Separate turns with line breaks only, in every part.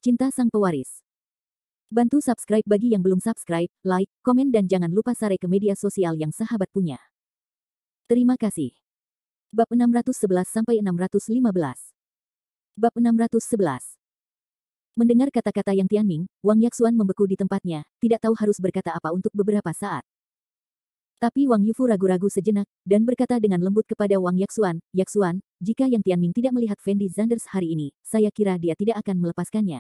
Cinta Sang Pewaris. Bantu subscribe bagi yang belum subscribe, like, komen dan jangan lupa share ke media sosial yang sahabat punya. Terima kasih. Bab 611-615. Bab 611. Mendengar kata-kata yang Tianming, Wang Yaxuan membeku di tempatnya, tidak tahu harus berkata apa untuk beberapa saat. Tapi Wang Yufu ragu-ragu sejenak, dan berkata dengan lembut kepada Wang Yaxuan, "Yaxuan, jika Yang Tianming tidak melihat Fendi Zanders hari ini, saya kira dia tidak akan melepaskannya.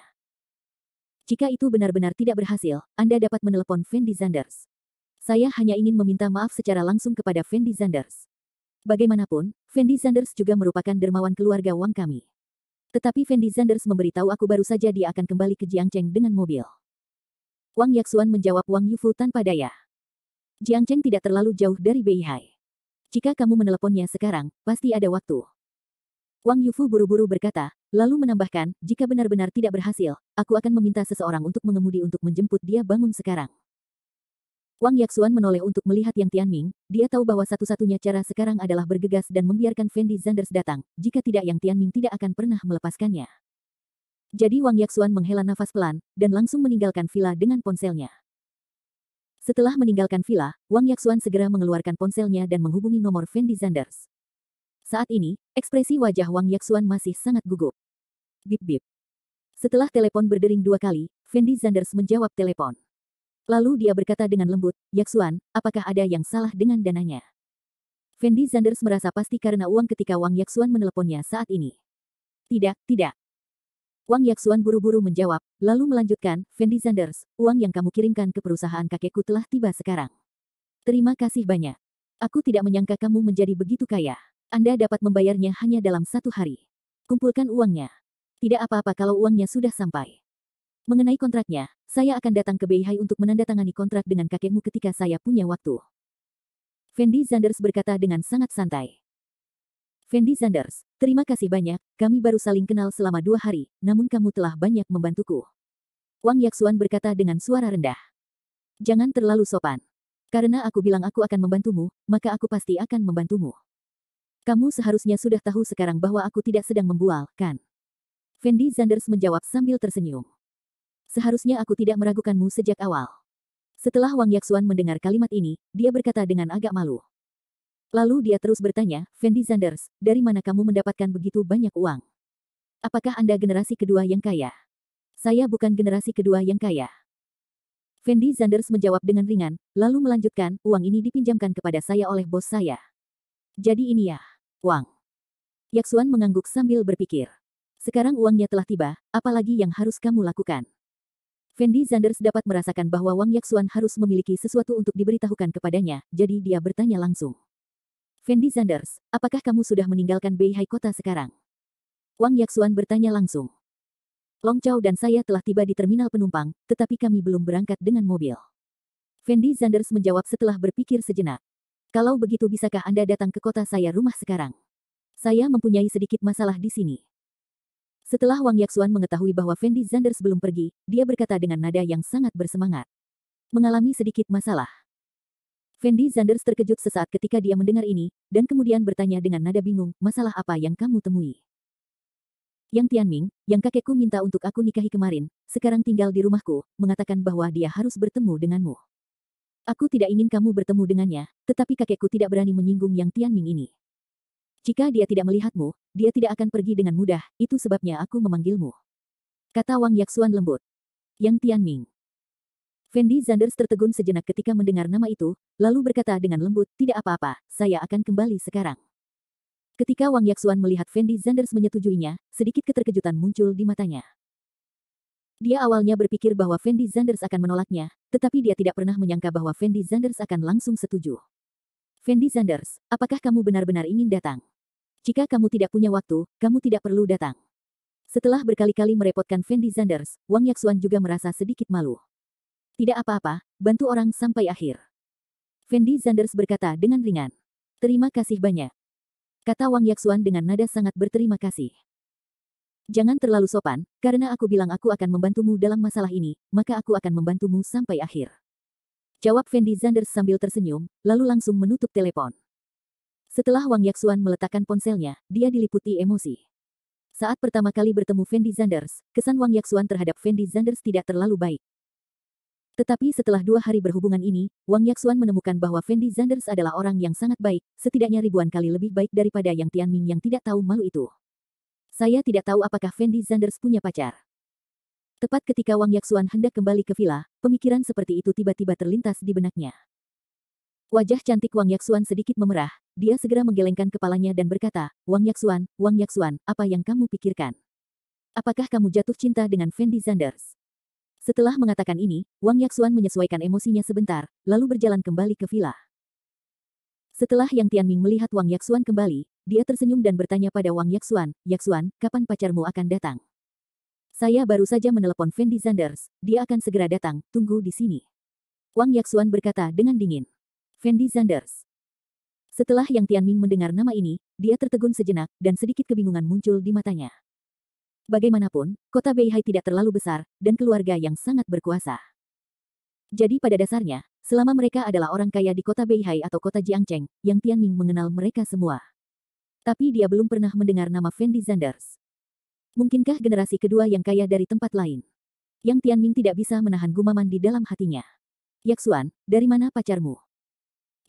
Jika itu benar-benar tidak berhasil, Anda dapat menelepon Fendi Zanders. Saya hanya ingin meminta maaf secara langsung kepada Fendi Zanders. Bagaimanapun, Fendi Zanders juga merupakan dermawan keluarga Wang kami. Tetapi Fendi Zanders memberitahu aku baru saja dia akan kembali ke Jiangcheng dengan mobil." Wang Yaxuan menjawab Wang Yufu tanpa daya. "Jiangcheng tidak terlalu jauh dari Beihai. Jika kamu meneleponnya sekarang, pasti ada waktu." Wang Yufu buru-buru berkata, lalu menambahkan, "Jika benar-benar tidak berhasil, aku akan meminta seseorang untuk mengemudi untuk menjemput dia bangun sekarang." Wang Yaxuan menoleh untuk melihat Yang Tianming, dia tahu bahwa satu-satunya cara sekarang adalah bergegas dan membiarkan Fendi Zanders datang, jika tidak Yang Tianming tidak akan pernah melepaskannya. Jadi Wang Yaxuan menghela nafas pelan, dan langsung meninggalkan villa dengan ponselnya. Setelah meninggalkan villa, Wang Yaxuan segera mengeluarkan ponselnya dan menghubungi nomor Fendi Zanders. Saat ini, ekspresi wajah Wang Yaxuan masih sangat gugup. Bip-bip. Setelah telepon berdering 2 kali, Fendi Zanders menjawab telepon. Lalu dia berkata dengan lembut, "Yaxuan, apakah ada yang salah dengan dananya?" Fendi Zanders merasa pasti karena uang ketika Wang Yaxuan meneleponnya saat ini. "Tidak, tidak." Wang Yaxuan buru-buru menjawab, lalu melanjutkan, "Fendi Zanders, uang yang kamu kirimkan ke perusahaan kakekku telah tiba sekarang. Terima kasih banyak. Aku tidak menyangka kamu menjadi begitu kaya. Anda dapat membayarnya hanya dalam 1 hari. Kumpulkan uangnya. Tidak apa-apa kalau uangnya sudah sampai. Mengenai kontraknya, saya akan datang ke Beihai untuk menandatangani kontrak dengan kakekmu ketika saya punya waktu." Fendi Zanders berkata dengan sangat santai. "Fendi Zanders, terima kasih banyak, kami baru saling kenal selama 2 hari, namun kamu telah banyak membantuku." Wang Yaxuan berkata dengan suara rendah. "Jangan terlalu sopan. Karena aku bilang aku akan membantumu, maka aku pasti akan membantumu. Kamu seharusnya sudah tahu sekarang bahwa aku tidak sedang membual, kan?" Fendi Zanders menjawab sambil tersenyum. "Seharusnya aku tidak meragukanmu sejak awal." Setelah Wang Yaxuan mendengar kalimat ini, dia berkata dengan agak malu. Lalu dia terus bertanya, "Fendi Zanders, dari mana kamu mendapatkan begitu banyak uang? Apakah Anda generasi kedua yang kaya?" "Saya bukan generasi kedua yang kaya." Fendi Zanders menjawab dengan ringan, lalu melanjutkan, "Uang ini dipinjamkan kepada saya oleh bos saya. Jadi ini ya, Wang." Yaxuan mengangguk sambil berpikir. Sekarang uangnya telah tiba, apalagi yang harus kamu lakukan? Fendi Zanders dapat merasakan bahwa Wang Yaxuan harus memiliki sesuatu untuk diberitahukan kepadanya, jadi dia bertanya langsung. "Fendi Zanders, apakah kamu sudah meninggalkan Beihai kota sekarang?" Wang Yaxuan bertanya langsung. "Long Chao dan saya telah tiba di terminal penumpang, tetapi kami belum berangkat dengan mobil." Fendi Zanders menjawab setelah berpikir sejenak. "Kalau begitu bisakah Anda datang ke kota saya rumah sekarang? Saya mempunyai sedikit masalah di sini." Setelah Wang Yaxuan mengetahui bahwa Fendi Zanders belum pergi, dia berkata dengan nada yang sangat bersemangat. "Mengalami sedikit masalah." Fendi Zanders terkejut sesaat ketika dia mendengar ini, dan kemudian bertanya dengan nada bingung, "Masalah apa yang kamu temui?" "Yang Tianming, yang kakekku minta untuk aku nikahi kemarin, sekarang tinggal di rumahku, mengatakan bahwa dia harus bertemu denganmu. Aku tidak ingin kamu bertemu dengannya, tetapi kakekku tidak berani menyinggung Yang Tianming ini. Jika dia tidak melihatmu, dia tidak akan pergi dengan mudah, itu sebabnya aku memanggilmu." Kata Wang Yaxuan lembut. "Yang Tianming." Fendi Zanders tertegun sejenak ketika mendengar nama itu, lalu berkata dengan lembut, "Tidak apa-apa, saya akan kembali sekarang." Ketika Wang Yaxuan melihat Fendi Zanders menyetujuinya, sedikit keterkejutan muncul di matanya. Dia awalnya berpikir bahwa Fendi Zanders akan menolaknya, tetapi dia tidak pernah menyangka bahwa Fendi Zanders akan langsung setuju. "Fendi Zanders, apakah kamu benar-benar ingin datang? Jika kamu tidak punya waktu, kamu tidak perlu datang." Setelah berkali-kali merepotkan Fendi Zanders, Wang Yaxuan juga merasa sedikit malu. "Tidak apa-apa, bantu orang sampai akhir." Fendi Zanders berkata dengan ringan. "Terima kasih banyak." Kata Wang Yaxuan dengan nada sangat berterima kasih. "Jangan terlalu sopan, karena aku bilang aku akan membantumu dalam masalah ini, maka aku akan membantumu sampai akhir." Jawab Fendi Zanders sambil tersenyum, lalu langsung menutup telepon. Setelah Wang Yaxuan meletakkan ponselnya, dia diliputi emosi. Saat pertama kali bertemu Fendi Zanders, kesan Wang Yaxuan terhadap Fendi Zanders tidak terlalu baik. Tetapi setelah 2 hari berhubungan ini, Wang Yaxuan menemukan bahwa Fendi Zanders adalah orang yang sangat baik, setidaknya ribuan kali lebih baik daripada Yang Tianming yang tidak tahu malu itu. Saya tidak tahu apakah Fendi Zanders punya pacar. Tepat ketika Wang Yaxuan hendak kembali ke villa, pemikiran seperti itu tiba-tiba terlintas di benaknya. Wajah cantik Wang Yaxuan sedikit memerah, dia segera menggelengkan kepalanya dan berkata, Wang Yaxuan, apa yang kamu pikirkan? Apakah kamu jatuh cinta dengan Fendi Zanders? Setelah mengatakan ini, Wang Yaxuan menyesuaikan emosinya sebentar, lalu berjalan kembali ke villa. Setelah Yang Tianming melihat Wang Yaxuan kembali, dia tersenyum dan bertanya pada Wang Yaxuan, Yaxuan, kapan pacarmu akan datang? Saya baru saja menelepon Fendi Zanders, dia akan segera datang, tunggu di sini. Wang Yaxuan berkata dengan dingin. Fendi Zanders. Setelah Yang Tianming mendengar nama ini, dia tertegun sejenak, dan sedikit kebingungan muncul di matanya. Bagaimanapun, kota Beihai tidak terlalu besar, dan keluarga yang sangat berkuasa. Jadi pada dasarnya, selama mereka adalah orang kaya di kota Beihai atau kota Jiangcheng, Yang Tianming mengenal mereka semua. Tapi dia belum pernah mendengar nama Fendi Zanders. Mungkinkah generasi kedua yang kaya dari tempat lain? Yang Tianming tidak bisa menahan gumaman di dalam hatinya. Yaxuan, dari mana pacarmu?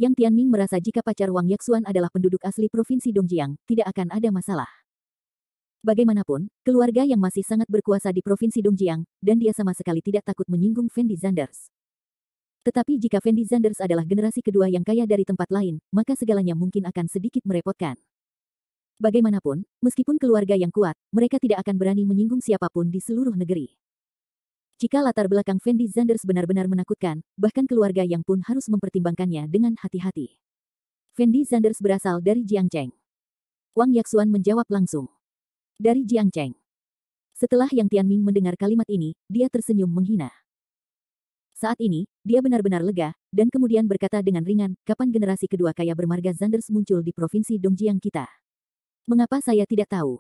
Yang Tianming merasa jika pacar Wang Yaxuan adalah penduduk asli Provinsi Dongjiang, tidak akan ada masalah. Bagaimanapun, keluarga yang masih sangat berkuasa di Provinsi Dongjiang, dan dia sama sekali tidak takut menyinggung Fendi Zanders. Tetapi jika Fendi Zanders adalah generasi kedua yang kaya dari tempat lain, maka segalanya mungkin akan sedikit merepotkan. Bagaimanapun, meskipun keluarga yang kuat, mereka tidak akan berani menyinggung siapapun di seluruh negeri. Jika latar belakang Fendi Zanders benar-benar menakutkan, bahkan keluarga yang pun harus mempertimbangkannya dengan hati-hati. Fendi Zanders berasal dari Jiangcheng. Wang Yaxuan menjawab langsung. Dari Jiangcheng. Setelah Yang Tianming mendengar kalimat ini, dia tersenyum menghina. Saat ini, dia benar-benar lega, dan kemudian berkata dengan ringan, kapan generasi kedua kaya bermarga Zanders muncul di Provinsi Dongjiang kita? Mengapa saya tidak tahu?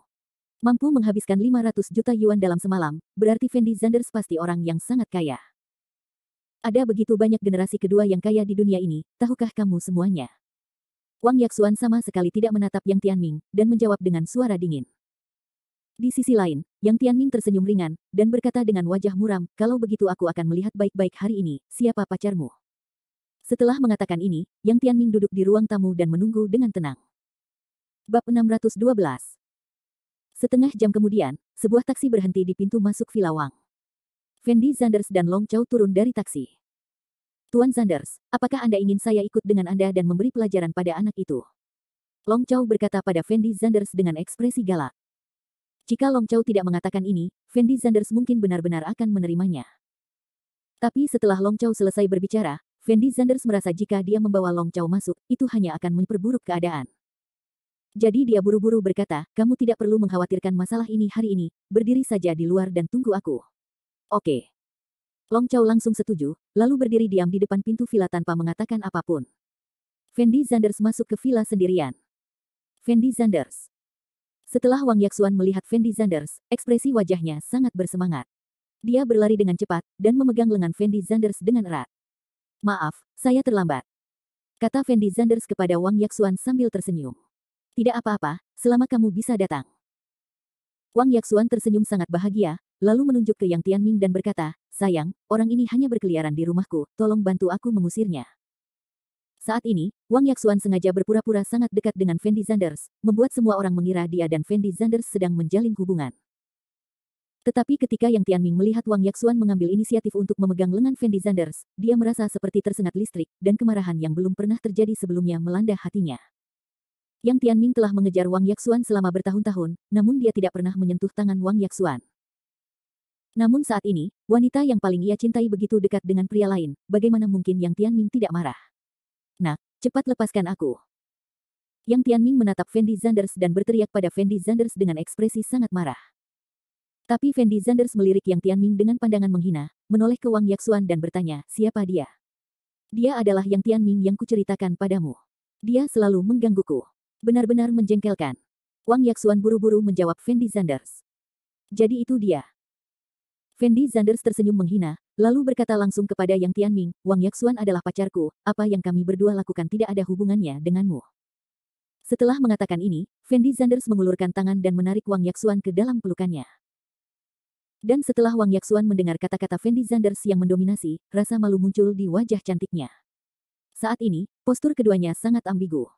Mampu menghabiskan 500 juta yuan dalam semalam, berarti Fendi Zanders pasti orang yang sangat kaya. Ada begitu banyak generasi kedua yang kaya di dunia ini, tahukah kamu semuanya? Wang Yaxuan sama sekali tidak menatap Yang Tianming, dan menjawab dengan suara dingin. Di sisi lain, Yang Tianming tersenyum ringan, dan berkata dengan wajah muram, kalau begitu aku akan melihat baik-baik hari ini, siapa pacarmu? Setelah mengatakan ini, Yang Tianming duduk di ruang tamu dan menunggu dengan tenang. Bab 612. Setengah jam kemudian, sebuah taksi berhenti di pintu masuk Villa Wang. Fendi Zanders dan Long Chao turun dari taksi. Tuan Zanders, apakah Anda ingin saya ikut dengan Anda dan memberi pelajaran pada anak itu? Long Chao berkata pada Fendi Zanders dengan ekspresi galak. Jika Long Chao tidak mengatakan ini, Fendi Zanders mungkin benar-benar akan menerimanya. Tapi setelah Long Chao selesai berbicara, Fendi Zanders merasa jika dia membawa Long Chao masuk, itu hanya akan memperburuk keadaan. Jadi dia buru-buru berkata, kamu tidak perlu mengkhawatirkan masalah ini hari ini, berdiri saja di luar dan tunggu aku. Oke. Long Chao langsung setuju, lalu berdiri diam di depan pintu villa tanpa mengatakan apapun. Fendi Zanders masuk ke villa sendirian. Fendi Zanders. Setelah Wang Yaxuan melihat Fendi Zanders, ekspresi wajahnya sangat bersemangat. Dia berlari dengan cepat, dan memegang lengan Fendi Zanders dengan erat. Maaf, saya terlambat. Kata Fendi Zanders kepada Wang Yaxuan sambil tersenyum. Tidak apa-apa, selama kamu bisa datang. Wang Yaxuan tersenyum sangat bahagia, lalu menunjuk ke Yang Tianming dan berkata, sayang, orang ini hanya berkeliaran di rumahku, tolong bantu aku mengusirnya. Saat ini, Wang Yaxuan sengaja berpura-pura sangat dekat dengan Fendi Zanders, membuat semua orang mengira dia dan Fendi Zanders sedang menjalin hubungan. Tetapi ketika Yang Tianming melihat Wang Yaxuan mengambil inisiatif untuk memegang lengan Fendi Zanders, dia merasa seperti tersengat listrik, dan kemarahan yang belum pernah terjadi sebelumnya melanda hatinya. Yang Tianming telah mengejar Wang Yaxuan selama bertahun-tahun, namun dia tidak pernah menyentuh tangan Wang Yaxuan. Namun saat ini, wanita yang paling ia cintai begitu dekat dengan pria lain, bagaimana mungkin Yang Tianming tidak marah? Nak, cepat lepaskan aku. Yang Tianming menatap Fendi Zanders dan berteriak pada Fendi Zanders dengan ekspresi sangat marah. Tapi Fendi Zanders melirik Yang Tianming dengan pandangan menghina, menoleh ke Wang Yaxuan dan bertanya, siapa dia? Dia adalah Yang Tianming yang kuceritakan padamu. Dia selalu menggangguku. Benar-benar menjengkelkan. Wang Yaxuan buru-buru menjawab Fendi Zanders. Jadi itu dia. Fendi Zanders tersenyum menghina, lalu berkata langsung kepada Yang Tianming, Wang Yaxuan adalah pacarku, apa yang kami berdua lakukan tidak ada hubungannya denganmu. Setelah mengatakan ini, Fendi Zanders mengulurkan tangan dan menarik Wang Yaxuan ke dalam pelukannya. Dan setelah Wang Yaxuan mendengar kata-kata Fendi Zanders yang mendominasi, rasa malu muncul di wajah cantiknya. Saat ini, postur keduanya sangat ambigu.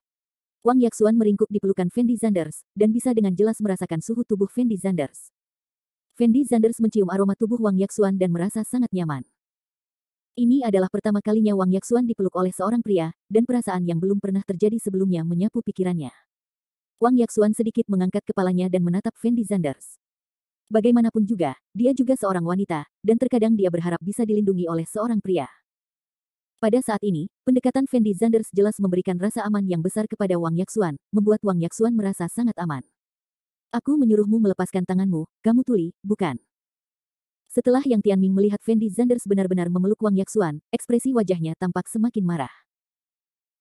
Wang Yaxuan meringkuk di pelukan Fendi Zanders, dan bisa dengan jelas merasakan suhu tubuh Fendi Zanders. Fendi Zanders mencium aroma tubuh Wang Yaxuan dan merasa sangat nyaman. Ini adalah pertama kalinya Wang Yaxuan dipeluk oleh seorang pria, dan perasaan yang belum pernah terjadi sebelumnya menyapu pikirannya. Wang Yaxuan sedikit mengangkat kepalanya dan menatap Fendi Zanders. Bagaimanapun juga, dia juga seorang wanita, dan terkadang dia berharap bisa dilindungi oleh seorang pria. Pada saat ini, pendekatan Fendi Zanders jelas memberikan rasa aman yang besar kepada Wang Yaxuan, membuat Wang Yaxuan merasa sangat aman. Aku menyuruhmu melepaskan tanganmu, kamu tuli, bukan? Setelah Yang Tianming melihat Fendi Zanders benar-benar memeluk Wang Yaxuan, ekspresi wajahnya tampak semakin marah.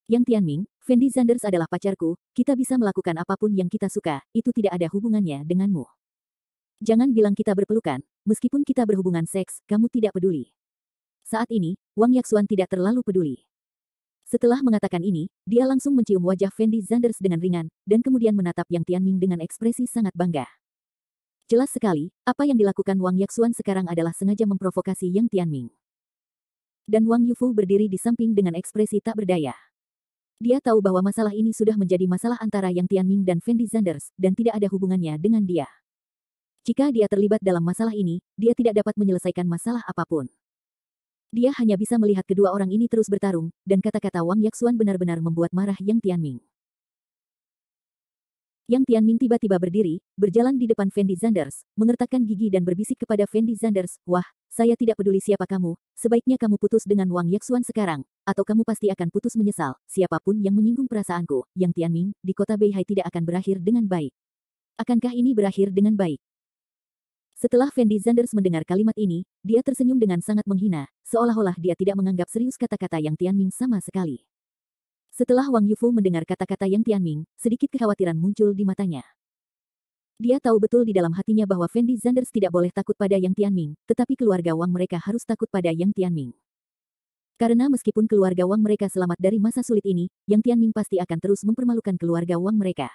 Yang Tianming, Fendi Zanders adalah pacarku, kita bisa melakukan apapun yang kita suka, itu tidak ada hubungannya denganmu. Jangan bilang kita berpelukan, meskipun kita berhubungan seks, kamu tidak peduli. Saat ini, Wang Yaxuan tidak terlalu peduli. Setelah mengatakan ini, dia langsung mencium wajah Fendi Zanders dengan ringan, dan kemudian menatap Yang Tianming dengan ekspresi sangat bangga. Jelas sekali, apa yang dilakukan Wang Yaxuan sekarang adalah sengaja memprovokasi Yang Tianming. Dan Wang Yufu berdiri di samping dengan ekspresi tak berdaya. Dia tahu bahwa masalah ini sudah menjadi masalah antara Yang Tianming dan Fendi Zanders, dan tidak ada hubungannya dengan dia. Jika dia terlibat dalam masalah ini, dia tidak dapat menyelesaikan masalah apapun. Dia hanya bisa melihat kedua orang ini terus bertarung, dan kata-kata Wang Yaxuan benar-benar membuat marah Yang Tianming. Yang Tianming tiba-tiba berdiri, berjalan di depan Fendi Zanders, mengertakkan gigi dan berbisik kepada Fendi Zanders, "Wah, saya tidak peduli siapa kamu, sebaiknya kamu putus dengan Wang Yaxuan sekarang, atau kamu pasti akan putus menyesal. Siapapun yang menyinggung perasaanku, Yang Tianming, di kota Beihai tidak akan berakhir dengan baik. Akankah ini berakhir dengan baik?" Setelah Fendi Zanders mendengar kalimat ini, dia tersenyum dengan sangat menghina, seolah-olah dia tidak menganggap serius kata-kata Yang Tianming sama sekali. Setelah Wang Yufu mendengar kata-kata Yang Tianming, sedikit kekhawatiran muncul di matanya. Dia tahu betul di dalam hatinya bahwa Fendi Zanders tidak boleh takut pada Yang Tianming, tetapi keluarga Wang mereka harus takut pada Yang Tianming. Karena meskipun keluarga Wang mereka selamat dari masa sulit ini, Yang Tianming pasti akan terus mempermalukan keluarga Wang mereka.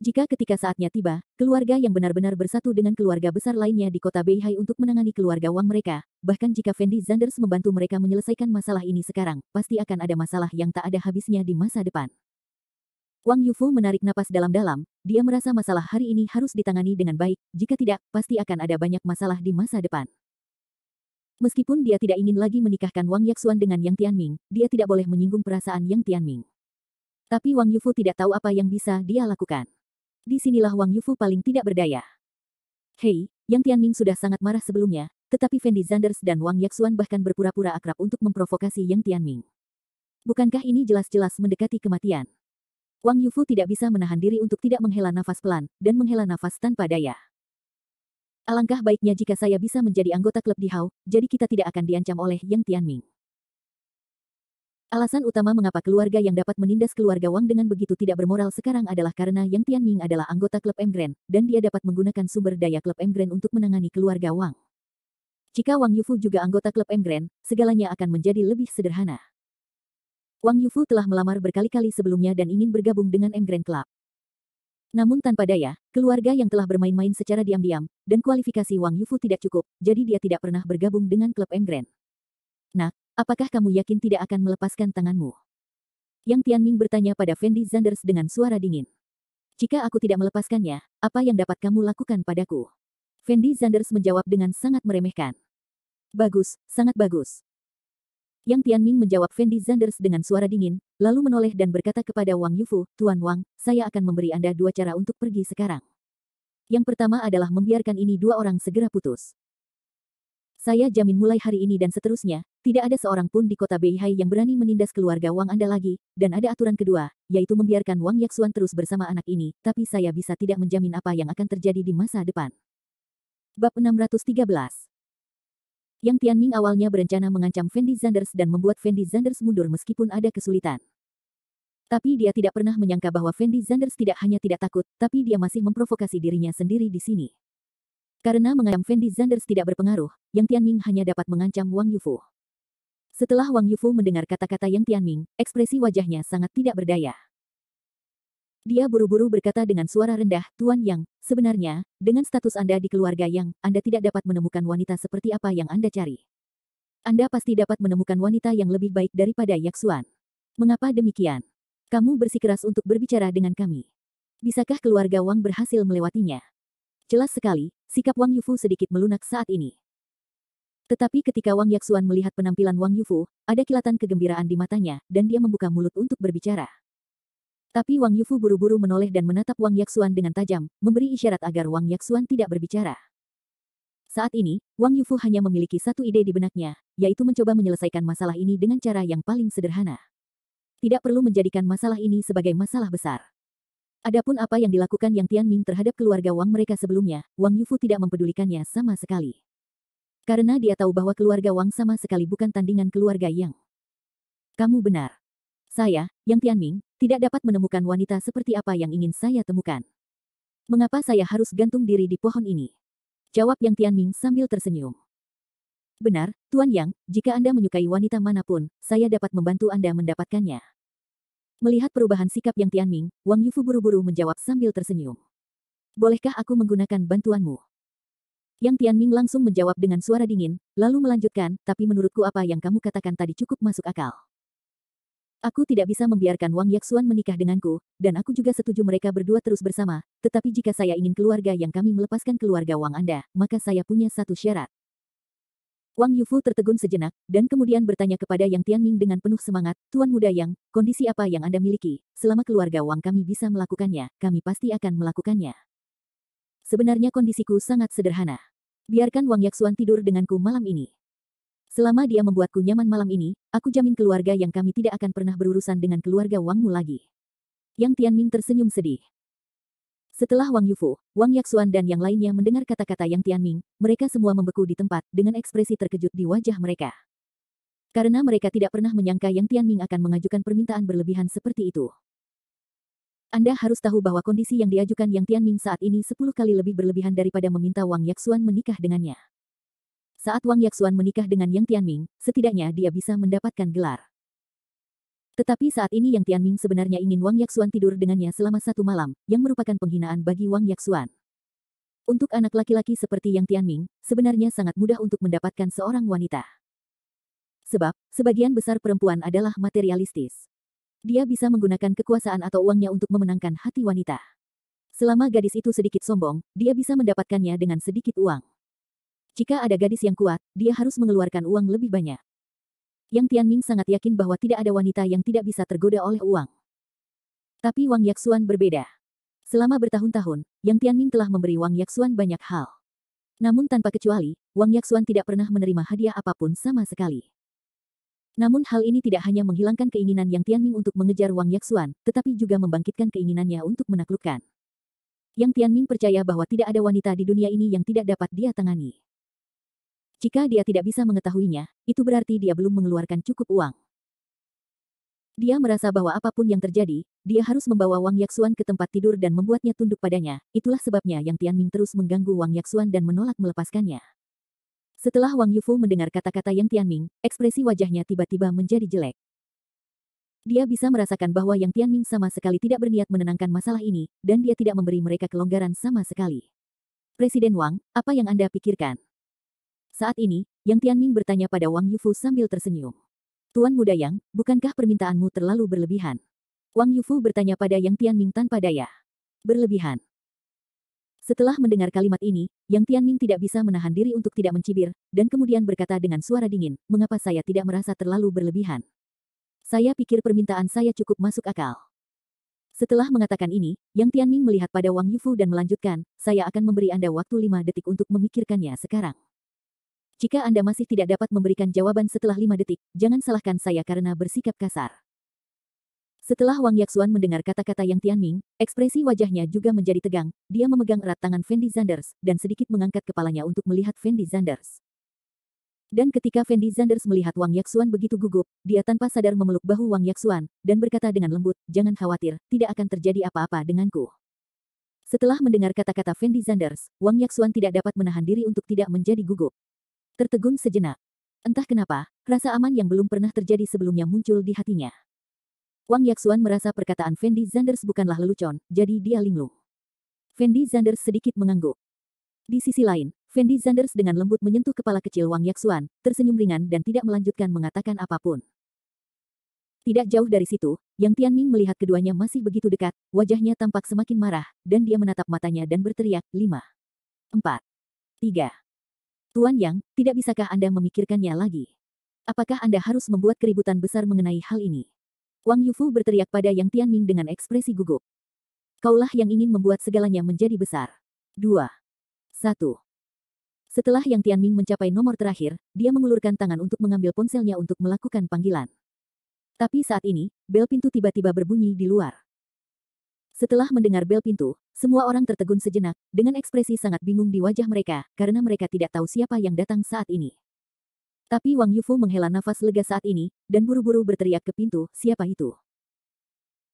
Jika ketika saatnya tiba, keluarga yang benar-benar bersatu dengan keluarga besar lainnya di kota Beihai untuk menangani keluarga Wang mereka, bahkan jika Fendi Zanders membantu mereka menyelesaikan masalah ini sekarang, pasti akan ada masalah yang tak ada habisnya di masa depan. Wang Yufu menarik napas dalam-dalam, dia merasa masalah hari ini harus ditangani dengan baik, jika tidak, pasti akan ada banyak masalah di masa depan. Meskipun dia tidak ingin lagi menikahkan Wang Yaxuan dengan Yang Tianming, dia tidak boleh menyinggung perasaan Yang Tianming. Tapi Wang Yufu tidak tahu apa yang bisa dia lakukan. Disinilah Wang Yufu paling tidak berdaya. Hei, Yang Tianming sudah sangat marah sebelumnya, tetapi Fendi Zanders dan Wang Yaxuan bahkan berpura-pura akrab untuk memprovokasi Yang Tianming. Bukankah ini jelas-jelas mendekati kematian? Wang Yufu tidak bisa menahan diri untuk tidak menghela nafas pelan, dan menghela nafas tanpa daya. Alangkah baiknya jika saya bisa menjadi anggota klub di Hao, jadi kita tidak akan diancam oleh Yang Tianming. Alasan utama mengapa keluarga yang dapat menindas keluarga Wang dengan begitu tidak bermoral sekarang adalah karena Yang Tianming adalah anggota klub Emgren, dan dia dapat menggunakan sumber daya klub Emgren untuk menangani keluarga Wang. Jika Wang Yufu juga anggota klub Emgren, segalanya akan menjadi lebih sederhana. Wang Yufu telah melamar berkali-kali sebelumnya dan ingin bergabung dengan Emgren Club. Namun tanpa daya, keluarga yang telah bermain-main secara diam-diam, dan kualifikasi Wang Yufu tidak cukup, jadi dia tidak pernah bergabung dengan klub Emgren. Nak, apakah kamu yakin tidak akan melepaskan tanganmu? Yang Tianming bertanya pada Fendi Zanders dengan suara dingin. Jika aku tidak melepaskannya, apa yang dapat kamu lakukan padaku? Fendi Zanders menjawab dengan sangat meremehkan. Bagus, sangat bagus. Yang Tianming menjawab Fendi Zanders dengan suara dingin, lalu menoleh dan berkata kepada Wang Yufu, Tuan Wang, saya akan memberi Anda dua cara untuk pergi sekarang. Yang pertama adalah membiarkan ini dua orang segera putus. Saya jamin mulai hari ini dan seterusnya, tidak ada seorang pun di kota Beihai yang berani menindas keluarga Wang Anda lagi, dan ada aturan kedua, yaitu membiarkan Wang Yaxuan terus bersama anak ini, tapi saya bisa tidak menjamin apa yang akan terjadi di masa depan. Bab 613. Yang Tianming awalnya berencana mengancam Fendi Zanders dan membuat Fendi Zanders mundur meskipun ada kesulitan. Tapi dia tidak pernah menyangka bahwa Fendi Zanders tidak hanya tidak takut, tapi dia masih memprovokasi dirinya sendiri di sini. Karena mengancam Fendi Zanders tidak berpengaruh, Yang Tianming hanya dapat mengancam Wang Yufu. Setelah Wang Yufu mendengar kata-kata Yang Tianming, ekspresi wajahnya sangat tidak berdaya. Dia buru-buru berkata dengan suara rendah, Tuan Yang, sebenarnya, dengan status Anda di keluarga Yang, Anda tidak dapat menemukan wanita seperti apa yang Anda cari. Anda pasti dapat menemukan wanita yang lebih baik daripada Yaksuan. Mengapa demikian? Kamu bersikeras untuk berbicara dengan kami. Bisakah keluarga Wang berhasil melewatinya? Jelas sekali, sikap Wang Yufu sedikit melunak saat ini. Tetapi ketika Wang Yaksuan melihat penampilan Wang Yufu, ada kilatan kegembiraan di matanya, dan dia membuka mulut untuk berbicara. Tapi Wang Yufu buru-buru menoleh dan menatap Wang Yaksuan dengan tajam, memberi isyarat agar Wang Yaksuan tidak berbicara. Saat ini, Wang Yufu hanya memiliki satu ide di benaknya, yaitu mencoba menyelesaikan masalah ini dengan cara yang paling sederhana. Tidak perlu menjadikan masalah ini sebagai masalah besar. Adapun apa yang dilakukan Yang Tianming terhadap keluarga Wang mereka sebelumnya, Wang Yufu tidak mempedulikannya sama sekali. Karena dia tahu bahwa keluarga Wang sama sekali bukan tandingan keluarga Yang. Kamu benar. Saya, Yang Tianming, tidak dapat menemukan wanita seperti apa yang ingin saya temukan. Mengapa saya harus gantung diri di pohon ini? Jawab Yang Tianming sambil tersenyum. Benar, Tuan Yang, jika Anda menyukai wanita manapun, saya dapat membantu Anda mendapatkannya. Melihat perubahan sikap Yang Tianming, Wang Yufu buru-buru menjawab sambil tersenyum. Bolehkah aku menggunakan bantuanmu? Yang Tianming langsung menjawab dengan suara dingin, lalu melanjutkan, tapi menurutku apa yang kamu katakan tadi cukup masuk akal. Aku tidak bisa membiarkan Wang Yaksuan menikah denganku, dan aku juga setuju mereka berdua terus bersama, tetapi jika saya ingin keluarga yang kami melepaskan keluarga Wang Anda, maka saya punya satu syarat. Wang Yufu tertegun sejenak, dan kemudian bertanya kepada Yang Tianming dengan penuh semangat, Tuan Muda Yang, kondisi apa yang Anda miliki? Selama keluarga Wang kami bisa melakukannya, kami pasti akan melakukannya. Sebenarnya kondisiku sangat sederhana. Biarkan Wang Yaksuan tidur denganku malam ini. Selama dia membuatku nyaman malam ini, aku jamin keluarga yang kami tidak akan pernah berurusan dengan keluarga Wangmu lagi. Yang Tianming tersenyum sedih. Setelah Wang Yufu, Wang Yaksuan dan yang lainnya mendengar kata-kata Yang Tianming, mereka semua membeku di tempat dengan ekspresi terkejut di wajah mereka. Karena mereka tidak pernah menyangka Yang Tianming akan mengajukan permintaan berlebihan seperti itu. Anda harus tahu bahwa kondisi yang diajukan Yang Tianming saat ini 10 kali lebih berlebihan daripada meminta Wang Yaksuan menikah dengannya. Saat Wang Yaksuan menikah dengan Yang Tianming, setidaknya dia bisa mendapatkan gelar. Tetapi saat ini Yang Tianming sebenarnya ingin Wang Yaksuan tidur dengannya selama satu malam, yang merupakan penghinaan bagi Wang Yaksuan. Untuk anak laki-laki seperti Yang Tianming, sebenarnya sangat mudah untuk mendapatkan seorang wanita. Sebab, sebagian besar perempuan adalah materialistis. Dia bisa menggunakan kekuasaan atau uangnya untuk memenangkan hati wanita. Selama gadis itu sedikit sombong, dia bisa mendapatkannya dengan sedikit uang. Jika ada gadis yang kuat, dia harus mengeluarkan uang lebih banyak. Yang Tianming sangat yakin bahwa tidak ada wanita yang tidak bisa tergoda oleh uang. Tapi Wang Yaksuan berbeda. Selama bertahun-tahun, Yang Tianming telah memberi Wang Yaksuan banyak hal. Namun tanpa kecuali, Wang Yaksuan tidak pernah menerima hadiah apapun sama sekali. Namun hal ini tidak hanya menghilangkan keinginan Yang Tianming untuk mengejar Wang Yaksuan, tetapi juga membangkitkan keinginannya untuk menaklukkan. Yang Tianming percaya bahwa tidak ada wanita di dunia ini yang tidak dapat dia tangani. Jika dia tidak bisa mengetahuinya, itu berarti dia belum mengeluarkan cukup uang. Dia merasa bahwa apapun yang terjadi, dia harus membawa Wang Yaksuan ke tempat tidur dan membuatnya tunduk padanya. Itulah sebabnya Yang Tianming terus mengganggu Wang Yaksuan dan menolak melepaskannya. Setelah Wang Yufu mendengar kata-kata Yang Tianming, ekspresi wajahnya tiba-tiba menjadi jelek. Dia bisa merasakan bahwa Yang Tianming sama sekali tidak berniat menenangkan masalah ini, dan dia tidak memberi mereka kelonggaran sama sekali. Presiden Wang, apa yang Anda pikirkan? Saat ini, Yang Tianming bertanya pada Wang Yufu sambil tersenyum. Tuan Muda Yang, bukankah permintaanmu terlalu berlebihan? Wang Yufu bertanya pada Yang Tianming tanpa daya. Berlebihan. Setelah mendengar kalimat ini, Yang Tianming tidak bisa menahan diri untuk tidak mencibir, dan kemudian berkata dengan suara dingin, mengapa saya tidak merasa terlalu berlebihan? Saya pikir permintaan saya cukup masuk akal. Setelah mengatakan ini, Yang Tianming melihat pada Wang Yufu dan melanjutkan, saya akan memberi Anda waktu 5 detik untuk memikirkannya sekarang. Jika Anda masih tidak dapat memberikan jawaban setelah 5 detik, jangan salahkan saya karena bersikap kasar. Setelah Wang Yaksuan mendengar kata-kata Yang Tianming, ekspresi wajahnya juga menjadi tegang. Dia memegang erat tangan Fendi Zanders, dan sedikit mengangkat kepalanya untuk melihat Fendi Zanders. Dan ketika Fendi Zanders melihat Wang Yaksuan begitu gugup, dia tanpa sadar memeluk bahu Wang Yaksuan, dan berkata dengan lembut, jangan khawatir, tidak akan terjadi apa-apa denganku. Setelah mendengar kata-kata Fendi Zanders, Wang Yaksuan tidak dapat menahan diri untuk tidak menjadi gugup. Tertegun sejenak. Entah kenapa, rasa aman yang belum pernah terjadi sebelumnya muncul di hatinya. Wang Yaxuan merasa perkataan Fendi Zanders bukanlah lelucon, jadi dia linglung. Fendi Zanders sedikit mengangguk. Di sisi lain, Fendi Zanders dengan lembut menyentuh kepala kecil Wang Yaxuan, tersenyum ringan dan tidak melanjutkan mengatakan apapun. Tidak jauh dari situ, Yang Tianming melihat keduanya masih begitu dekat, wajahnya tampak semakin marah, dan dia menatap matanya dan berteriak, 5, 4, 3. Tuan Yang, tidak bisakah Anda memikirkannya lagi? Apakah Anda harus membuat keributan besar mengenai hal ini? Wang Yufu berteriak pada Yang Tianming dengan ekspresi gugup. Kaulah yang ingin membuat segalanya menjadi besar. 2, 1. Setelah Yang Tianming mencapai nomor terakhir, dia mengulurkan tangan untuk mengambil ponselnya untuk melakukan panggilan. Tapi saat ini, bel pintu tiba-tiba berbunyi di luar. Setelah mendengar bel pintu, semua orang tertegun sejenak, dengan ekspresi sangat bingung di wajah mereka, karena mereka tidak tahu siapa yang datang saat ini. Tapi Wang Yufu menghela nafas lega saat ini, dan buru-buru berteriak ke pintu, siapa itu?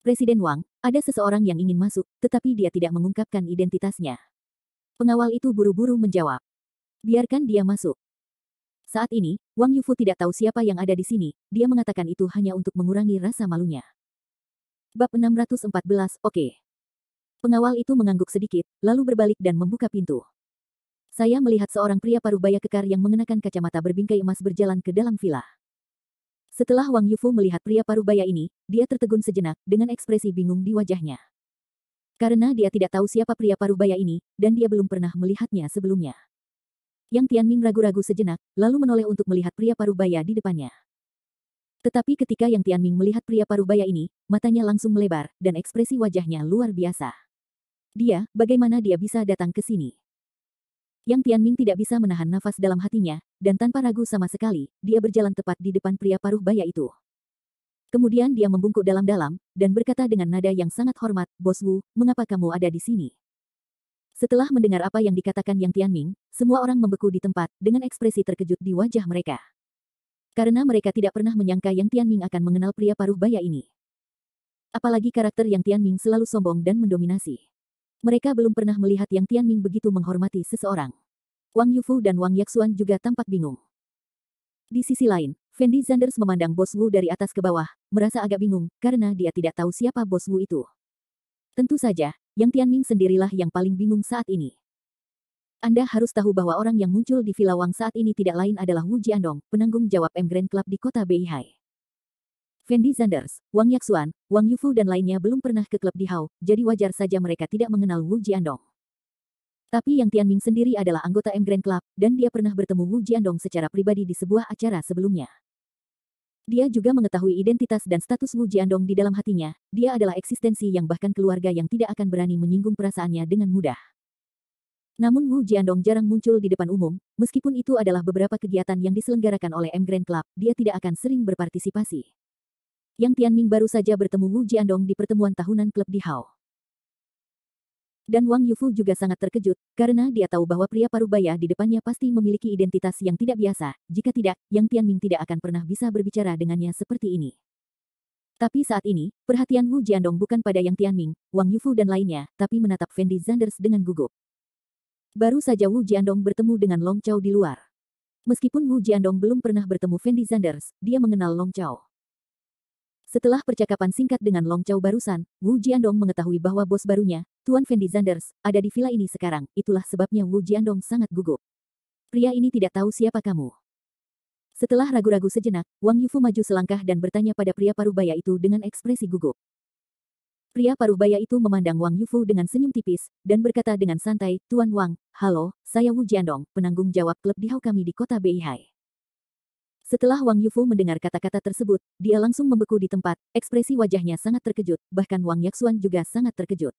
Presiden Wang, ada seseorang yang ingin masuk, tetapi dia tidak mengungkapkan identitasnya. Pengawal itu buru-buru menjawab. Biarkan dia masuk. Saat ini, Wang Yufu tidak tahu siapa yang ada di sini, dia mengatakan itu hanya untuk mengurangi rasa malunya. Bab 614, oke. Pengawal itu mengangguk sedikit, lalu berbalik dan membuka pintu. Saya melihat seorang pria parubaya kekar yang mengenakan kacamata berbingkai emas berjalan ke dalam villa. Setelah Wang Yufu melihat pria parubaya ini, dia tertegun sejenak, dengan ekspresi bingung di wajahnya. Karena dia tidak tahu siapa pria parubaya ini, dan dia belum pernah melihatnya sebelumnya. Yang Tianming ragu-ragu sejenak, lalu menoleh untuk melihat pria parubaya di depannya. Tetapi ketika Yang Tianming melihat pria parubaya ini, matanya langsung melebar, dan ekspresi wajahnya luar biasa. Dia, bagaimana dia bisa datang ke sini? Yang Tianming tidak bisa menahan nafas dalam hatinya, dan tanpa ragu sama sekali, dia berjalan tepat di depan pria paruh baya itu. Kemudian dia membungkuk dalam-dalam, dan berkata dengan nada yang sangat hormat, Bos Wu, mengapa kamu ada di sini? Setelah mendengar apa yang dikatakan Yang Tianming, semua orang membeku di tempat, dengan ekspresi terkejut di wajah mereka. Karena mereka tidak pernah menyangka Yang Tianming akan mengenal pria paruh baya ini. Apalagi karakter Yang Tianming selalu sombong dan mendominasi. Mereka belum pernah melihat Yang Tianming begitu menghormati seseorang. Wang Yufu dan Wang Yaxuan juga tampak bingung. Di sisi lain, Fendi Zanders memandang Bos Wu dari atas ke bawah, merasa agak bingung, karena dia tidak tahu siapa Bos Wu itu. Tentu saja, Yang Tianming sendirilah yang paling bingung saat ini. Anda harus tahu bahwa orang yang muncul di Villa Wang saat ini tidak lain adalah Wu Jiandong, penanggung jawab M Grand Club di kota Beihai. Fendi Zanders, Wang Yaxuan, Wang Yufu dan lainnya belum pernah ke klub di Hao, jadi wajar saja mereka tidak mengenal Wu Jiandong. Tapi Yang Tianming sendiri adalah anggota M Grand Club, dan dia pernah bertemu Wu Jiandong secara pribadi di sebuah acara sebelumnya. Dia juga mengetahui identitas dan status Wu Jiandong di dalam hatinya, dia adalah eksistensi yang bahkan keluarga yang tidak akan berani menyinggung perasaannya dengan mudah. Namun Wu Jiandong jarang muncul di depan umum, meskipun itu adalah beberapa kegiatan yang diselenggarakan oleh M Grand Club, dia tidak akan sering berpartisipasi. Yang Tianming baru saja bertemu Wu Jiandong di pertemuan tahunan klub di Hao. Dan Wang Yufu juga sangat terkejut, karena dia tahu bahwa pria parubaya di depannya pasti memiliki identitas yang tidak biasa, jika tidak, Yang Tianming tidak akan pernah bisa berbicara dengannya seperti ini. Tapi saat ini, perhatian Wu Jiandong bukan pada Yang Tianming, Wang Yufu dan lainnya, tapi menatap Fendi Zanders dengan gugup. Baru saja Wu Jiandong bertemu dengan Long Chao di luar. Meskipun Wu Jiandong belum pernah bertemu Fendi Zanders, dia mengenal Long Chao. Setelah percakapan singkat dengan Long Chao barusan, Wu Jiandong mengetahui bahwa bos barunya, Tuan Fendi Zanders, ada di villa ini sekarang, itulah sebabnya Wu Jiandong sangat gugup. Pria ini tidak tahu siapa kamu. Setelah ragu-ragu sejenak, Wang Yufu maju selangkah dan bertanya pada pria parubaya itu dengan ekspresi gugup. Pria parubaya itu memandang Wang Yufu dengan senyum tipis, dan berkata dengan santai, Tuan Wang, halo, saya Wu Jiandong, penanggung jawab klub di Hao kami di kota Beihai. Setelah Wang Yufu mendengar kata-kata tersebut, dia langsung membeku di tempat, ekspresi wajahnya sangat terkejut, bahkan Wang Yaxuan juga sangat terkejut.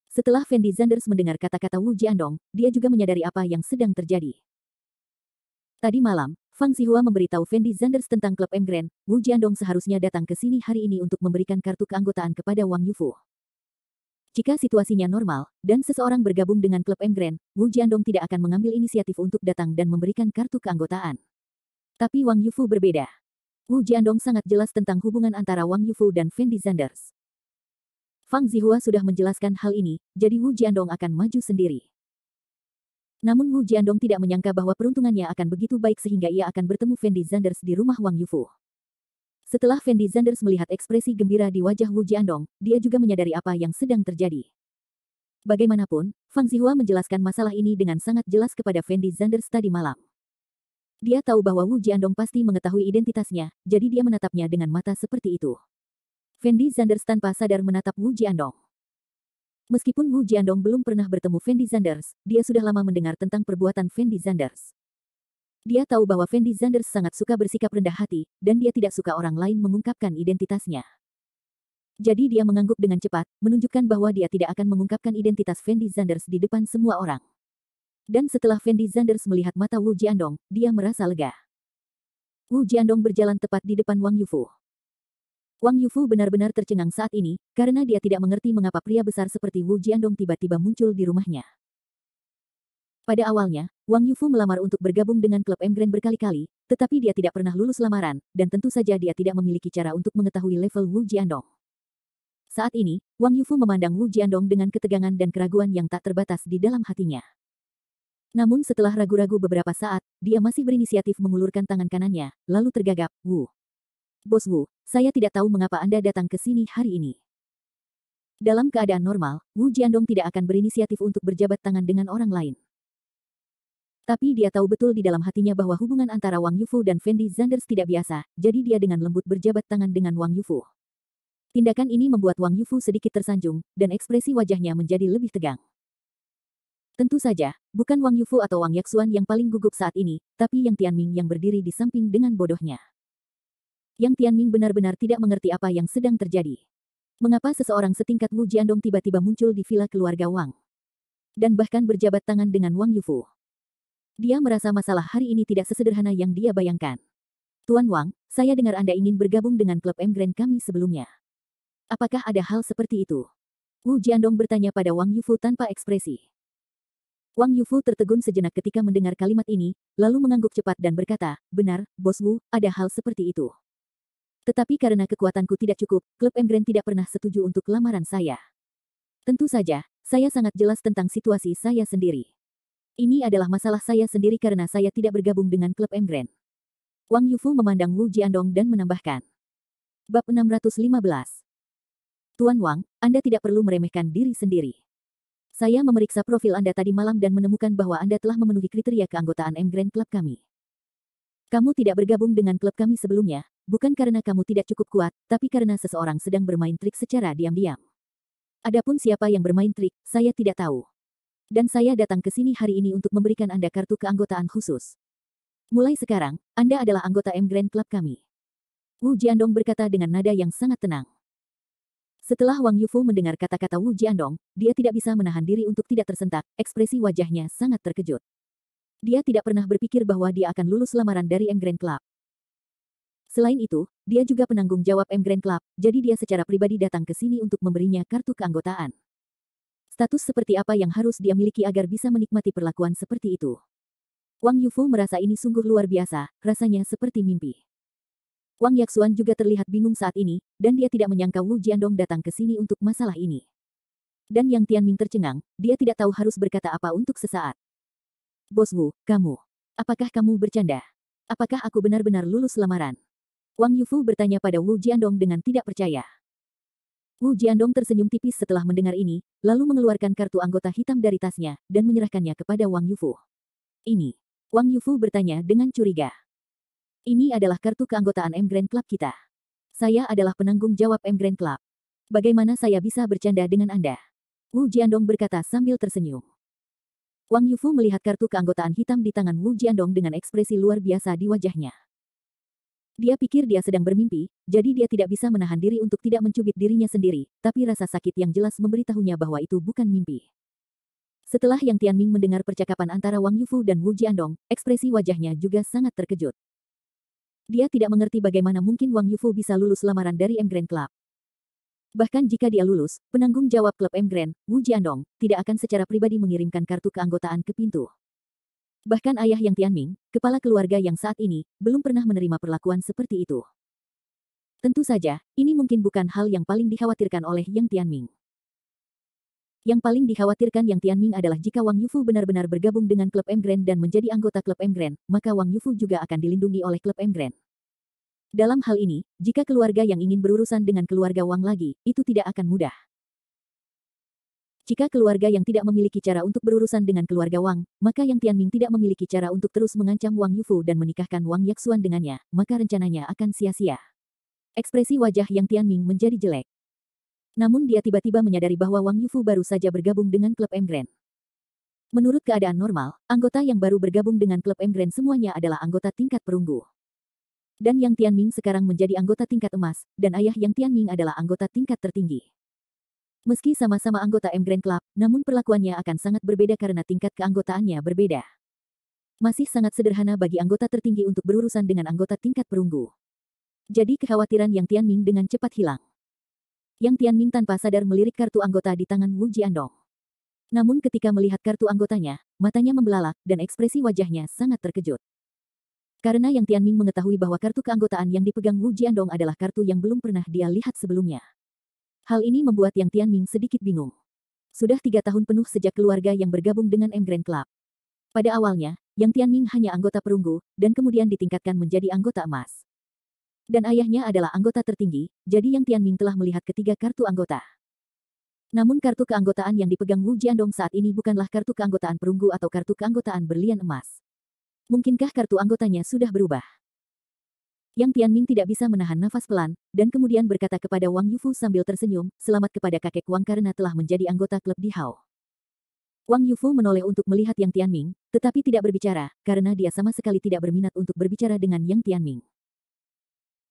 Setelah Fendi Zanders mendengar kata-kata Wu Jiandong, dia juga menyadari apa yang sedang terjadi. Tadi malam, Fang Zihua memberitahu Fendi Zanders tentang klub M Grand, Wu Jiandong seharusnya datang ke sini hari ini untuk memberikan kartu keanggotaan kepada Wang Yufu. Jika situasinya normal, dan seseorang bergabung dengan klub M Grand, Wu Jiandong tidak akan mengambil inisiatif untuk datang dan memberikan kartu keanggotaan. Tapi Wang Yufu berbeda. Wu Jiandong sangat jelas tentang hubungan antara Wang Yufu dan Fendi Zanders. Fang Zihua sudah menjelaskan hal ini, jadi Wu Jiandong akan maju sendiri. Namun Wu Jiandong tidak menyangka bahwa peruntungannya akan begitu baik sehingga ia akan bertemu Fendi Zanders di rumah Wang Yufu. Setelah Fendi Zanders melihat ekspresi gembira di wajah Wu Jiandong, dia juga menyadari apa yang sedang terjadi. Bagaimanapun, Fang Zihua menjelaskan masalah ini dengan sangat jelas kepada Fendi Zanders tadi malam. Dia tahu bahwa Wu Jiandong pasti mengetahui identitasnya, jadi dia menatapnya dengan mata seperti itu. Fendi Zanders tanpa sadar menatap Wu Jiandong. Meskipun Wu Jiandong belum pernah bertemu Fendi Zanders, dia sudah lama mendengar tentang perbuatan Fendi Zanders. Dia tahu bahwa Fendi Zanders sangat suka bersikap rendah hati, dan dia tidak suka orang lain mengungkapkan identitasnya. Jadi dia mengangguk dengan cepat, menunjukkan bahwa dia tidak akan mengungkapkan identitas Fendi Zanders di depan semua orang. Dan setelah Fendi Zanders melihat mata Wu Jiandong, dia merasa lega. Wu Jiandong berjalan tepat di depan Wang Yufu. Wang Yufu benar-benar tercengang saat ini, karena dia tidak mengerti mengapa pria besar seperti Wu Jiandong tiba-tiba muncul di rumahnya. Pada awalnya, Wang Yufu melamar untuk bergabung dengan klub M Grand berkali-kali, tetapi dia tidak pernah lulus lamaran, dan tentu saja dia tidak memiliki cara untuk mengetahui level Wu Jiandong. Saat ini, Wang Yufu memandang Wu Jiandong dengan ketegangan dan keraguan yang tak terbatas di dalam hatinya. Namun setelah ragu-ragu beberapa saat, dia masih berinisiatif mengulurkan tangan kanannya, lalu tergagap, "Wu. Bos Wu, saya tidak tahu mengapa Anda datang ke sini hari ini." Dalam keadaan normal, Wu Jiandong tidak akan berinisiatif untuk berjabat tangan dengan orang lain. Tapi dia tahu betul di dalam hatinya bahwa hubungan antara Wang Yufu dan Fendi Zanders tidak biasa, jadi dia dengan lembut berjabat tangan dengan Wang Yufu. Tindakan ini membuat Wang Yufu sedikit tersanjung, dan ekspresi wajahnya menjadi lebih tegang. Tentu saja, bukan Wang Yufu atau Wang Yaxuan yang paling gugup saat ini, tapi Yang Tianming yang berdiri di samping dengan bodohnya. Yang Tianming benar-benar tidak mengerti apa yang sedang terjadi. Mengapa seseorang setingkat Wu Jiandong tiba-tiba muncul di villa keluarga Wang? Dan bahkan berjabat tangan dengan Wang Yufu. Dia merasa masalah hari ini tidak sesederhana yang dia bayangkan. "Tuan Wang, saya dengar Anda ingin bergabung dengan klub M Grand kami sebelumnya. Apakah ada hal seperti itu?" Wu Jiandong bertanya pada Wang Yufu tanpa ekspresi. Wang Yufu tertegun sejenak ketika mendengar kalimat ini, lalu mengangguk cepat dan berkata, "Benar, Bos Wu, ada hal seperti itu. Tetapi karena kekuatanku tidak cukup, klub M Grand tidak pernah setuju untuk lamaran saya. Tentu saja, saya sangat jelas tentang situasi saya sendiri. Ini adalah masalah saya sendiri karena saya tidak bergabung dengan klub M Grand." Wang Yufu memandang Wu Jiandong dan menambahkan. Bab 615. "Tuan Wang, Anda tidak perlu meremehkan diri sendiri. Saya memeriksa profil Anda tadi malam dan menemukan bahwa Anda telah memenuhi kriteria keanggotaan M Grand Club kami. Kamu tidak bergabung dengan klub kami sebelumnya, bukan karena kamu tidak cukup kuat, tapi karena seseorang sedang bermain trik secara diam-diam. Adapun siapa yang bermain trik, saya tidak tahu. Dan saya datang ke sini hari ini untuk memberikan Anda kartu keanggotaan khusus. Mulai sekarang, Anda adalah anggota M Grand Club kami." Wu Jiandong berkata dengan nada yang sangat tenang. Setelah Wang Yufu mendengar kata-kata Wu Jiandong, dia tidak bisa menahan diri untuk tidak tersentak, ekspresi wajahnya sangat terkejut. Dia tidak pernah berpikir bahwa dia akan lulus lamaran dari M Grand Club. Selain itu, dia juga penanggung jawab M Grand Club, jadi dia secara pribadi datang ke sini untuk memberinya kartu keanggotaan. Status seperti apa yang harus dia miliki agar bisa menikmati perlakuan seperti itu? Wang Yufu merasa ini sungguh luar biasa, rasanya seperti mimpi. Wang Yaxuan juga terlihat bingung saat ini, dan dia tidak menyangka Wu Jiandong datang ke sini untuk masalah ini. Dan Yang Tianming tercengang, dia tidak tahu harus berkata apa untuk sesaat. "Bos Wu, kamu. Apakah kamu bercanda? Apakah aku benar-benar lulus lamaran?" Wang Yufu bertanya pada Wu Jiandong dengan tidak percaya. Wu Jiandong tersenyum tipis setelah mendengar ini, lalu mengeluarkan kartu anggota hitam dari tasnya, dan menyerahkannya kepada Wang Yufu. "Ini." Wang Yufu bertanya dengan curiga. "Ini adalah kartu keanggotaan M Grand Club kita. Saya adalah penanggung jawab M Grand Club. Bagaimana saya bisa bercanda dengan Anda?" Wu Jiandong berkata sambil tersenyum. Wang Yufu melihat kartu keanggotaan hitam di tangan Wu Jiandong dengan ekspresi luar biasa di wajahnya. Dia pikir dia sedang bermimpi, jadi dia tidak bisa menahan diri untuk tidak mencubit dirinya sendiri, tapi rasa sakit yang jelas memberitahunya bahwa itu bukan mimpi. Setelah Yang Tianming mendengar percakapan antara Wang Yufu dan Wu Jiandong, ekspresi wajahnya juga sangat terkejut. Dia tidak mengerti bagaimana mungkin Wang Yufu bisa lulus lamaran dari M Grand Club. Bahkan jika dia lulus, penanggung jawab klub M Grand, Wu Jiandong, tidak akan secara pribadi mengirimkan kartu keanggotaan ke pintu. Bahkan ayah Yang Tianming, kepala keluarga yang saat ini, belum pernah menerima perlakuan seperti itu. Tentu saja, ini mungkin bukan hal yang paling dikhawatirkan oleh Yang Tianming. Yang paling dikhawatirkan Yang Tianming adalah jika Wang Yufu benar-benar bergabung dengan klub M Grand dan menjadi anggota klub M Grand, maka Wang Yufu juga akan dilindungi oleh klub M Grand. Dalam hal ini, jika keluarga yang ingin berurusan dengan keluarga Wang lagi, itu tidak akan mudah. Jika keluarga yang tidak memiliki cara untuk berurusan dengan keluarga Wang, maka Yang Tianming tidak memiliki cara untuk terus mengancam Wang Yufu dan menikahkan Wang Yaxuan dengannya, maka rencananya akan sia-sia. Ekspresi wajah Yang Tianming menjadi jelek. Namun dia tiba-tiba menyadari bahwa Wang Yufu baru saja bergabung dengan klub Emgren. Menurut keadaan normal, anggota yang baru bergabung dengan klub Emgren semuanya adalah anggota tingkat perunggu. Dan Yang Tianming sekarang menjadi anggota tingkat emas, dan ayah Yang Tianming adalah anggota tingkat tertinggi. Meski sama-sama anggota Emgren Club, namun perlakuannya akan sangat berbeda karena tingkat keanggotaannya berbeda. Masih sangat sederhana bagi anggota tertinggi untuk berurusan dengan anggota tingkat perunggu. Jadi kekhawatiran Yang Tianming dengan cepat hilang. Yang Tianming tanpa sadar melirik kartu anggota di tangan Wu Jiandong. Namun ketika melihat kartu anggotanya, matanya membelalak dan ekspresi wajahnya sangat terkejut. Karena Yang Tianming mengetahui bahwa kartu keanggotaan yang dipegang Wu Jiandong adalah kartu yang belum pernah dia lihat sebelumnya. Hal ini membuat Yang Tianming sedikit bingung. Sudah 3 tahun penuh sejak keluarga yang bergabung dengan Emgren Club. Pada awalnya, Yang Tianming hanya anggota perunggu, dan kemudian ditingkatkan menjadi anggota emas. Dan ayahnya adalah anggota tertinggi, jadi Yang Tianming telah melihat ketiga kartu anggota. Namun kartu keanggotaan yang dipegang Wu Jiandong saat ini bukanlah kartu keanggotaan perunggu atau kartu keanggotaan berlian emas. Mungkinkah kartu anggotanya sudah berubah? Yang Tianming tidak bisa menahan nafas pelan, dan kemudian berkata kepada Wang Yufu sambil tersenyum, selamat kepada kakek Wang karena telah menjadi anggota klub di Hao. Wang Yufu menoleh untuk melihat Yang Tianming, tetapi tidak berbicara, karena dia sama sekali tidak berminat untuk berbicara dengan Yang Tianming.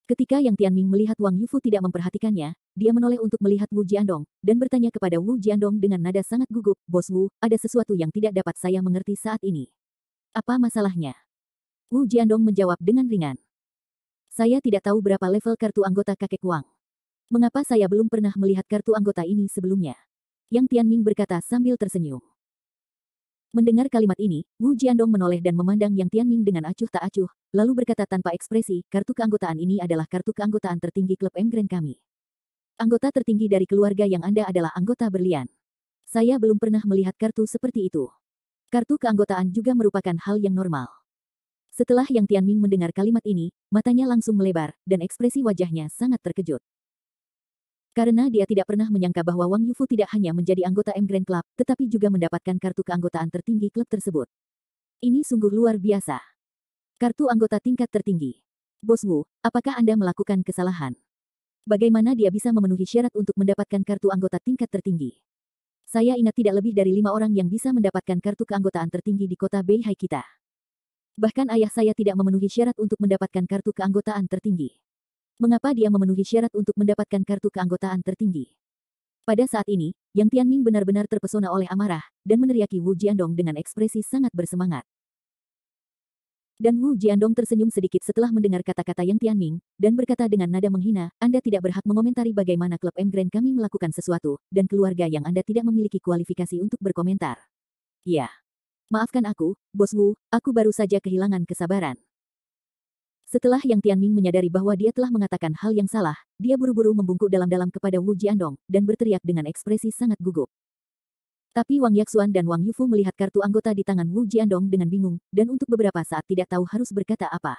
Ketika Yang Tianming melihat Wang Yufu tidak memperhatikannya, dia menoleh untuk melihat Wu Jiandong, dan bertanya kepada Wu Jiandong dengan nada sangat gugup, Bos Wu, ada sesuatu yang tidak dapat saya mengerti saat ini. Apa masalahnya? Wu Jiandong menjawab dengan ringan. Saya tidak tahu berapa level kartu anggota kakek Wang. Mengapa saya belum pernah melihat kartu anggota ini sebelumnya? Yang Tianming berkata sambil tersenyum. Mendengar kalimat ini, Wu Jiandong menoleh dan memandang Yang Tianming dengan acuh tak acuh, lalu berkata tanpa ekspresi, kartu keanggotaan ini adalah kartu keanggotaan tertinggi klub Emgren kami. Anggota tertinggi dari keluarga yang Anda adalah anggota berlian. Saya belum pernah melihat kartu seperti itu. Kartu keanggotaan juga merupakan hal yang normal. Setelah Yang Tianming mendengar kalimat ini, matanya langsung melebar, dan ekspresi wajahnya sangat terkejut. Karena dia tidak pernah menyangka bahwa Wang Yufu tidak hanya menjadi anggota Emgren Club, tetapi juga mendapatkan kartu keanggotaan tertinggi klub tersebut. Ini sungguh luar biasa. Kartu anggota tingkat tertinggi. Bos Wu, apakah Anda melakukan kesalahan? Bagaimana dia bisa memenuhi syarat untuk mendapatkan kartu anggota tingkat tertinggi? Saya ingat tidak lebih dari 5 orang yang bisa mendapatkan kartu keanggotaan tertinggi di kota Beihai kita. Bahkan ayah saya tidak memenuhi syarat untuk mendapatkan kartu keanggotaan tertinggi. Mengapa dia memenuhi syarat untuk mendapatkan kartu keanggotaan tertinggi? Pada saat ini, Yang Tianming benar-benar terpesona oleh amarah, dan meneriaki Wu Jiandong dengan ekspresi sangat bersemangat. Dan Wu Jiandong tersenyum sedikit setelah mendengar kata-kata Yang Tianming, dan berkata dengan nada menghina, Anda tidak berhak mengomentari bagaimana klub Emgren kami melakukan sesuatu, dan keluarga yang Anda tidak memiliki kualifikasi untuk berkomentar. Ya. Maafkan aku, Bos Wu, aku baru saja kehilangan kesabaran. Setelah Yang Tianming menyadari bahwa dia telah mengatakan hal yang salah, dia buru-buru membungkuk dalam-dalam kepada Wu Jiandong, dan berteriak dengan ekspresi sangat gugup. Tapi Wang Yaxuan dan Wang Yufu melihat kartu anggota di tangan Wu Jiandong dengan bingung, dan untuk beberapa saat tidak tahu harus berkata apa.